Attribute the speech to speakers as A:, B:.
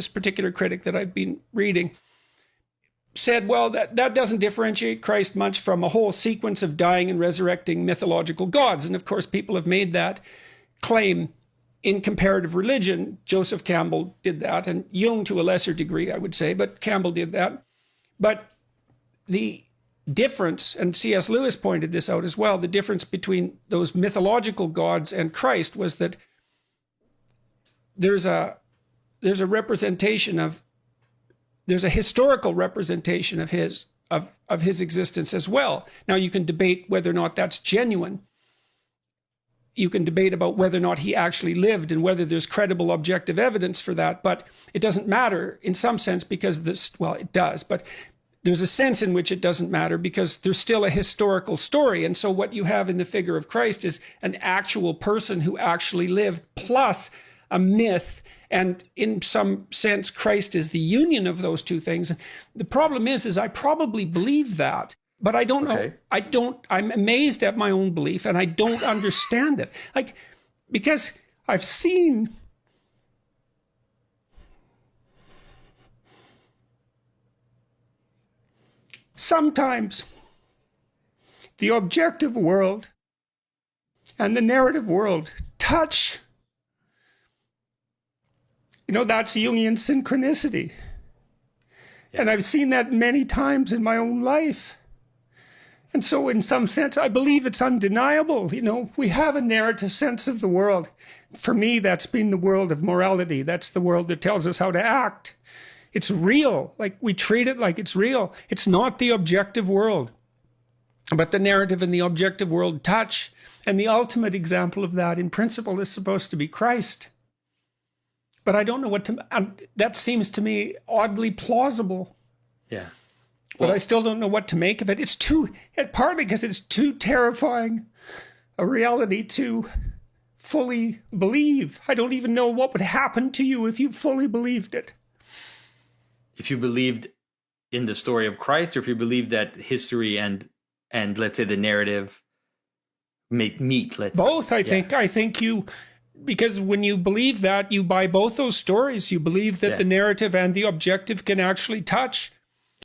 A: this particular critic that I've been reading, said, well, that doesn't differentiate Christ much from a whole sequence of dying and resurrecting mythological gods. And of course, people have made that claim in comparative religion. Joseph Campbell did that, and Jung to a lesser degree, I would say, but Campbell did that. But the difference, and C.S. Lewis pointed this out as well, the difference between those mythological gods and Christ was that there's a representation of, there's a historical representation of his existence as well. Now, you can debate whether or not that's genuine. You can debate about whether or not he actually lived and whether there's credible objective evidence for that, but it doesn't matter in some sense because this, well, it does, but there's a sense in which it doesn't matter because there's still a historical story. And so what you have in the figure of Christ is an actual person who actually lived plus a myth. And in some sense, Christ is the union of those two things. The problem is I probably believe that, but I don't know. I'm amazed at my own belief and I don't understand it. Like, because I've seen sometimes the objective world and the narrative world touch. You know, that's Jungian synchronicity. Yeah. And I've seen that many times in my own life. And so in some sense, I believe it's undeniable. You know, we have a narrative sense of the world. For me, that's been the world of morality. That's the world that tells us how to act. It's real. Like, we treat it like it's real. It's not the objective world. But the narrative and the objective world touch. And the ultimate example of that, in principle, is supposed to be Christ. But I don't know what to, that seems to me oddly plausible.
B: Yeah.
A: Well, but I still don't know what to make of it. It's too, partly because it's too terrifying a reality to fully believe. I don't even know what would happen to you if you fully believed it.
B: If you believed in the story of Christ, or if you believed that history and let's say the narrative meet, let's
A: both,
B: say.
A: I think you, because when you believe that, you buy both those stories. You believe that the narrative and the objective can actually touch.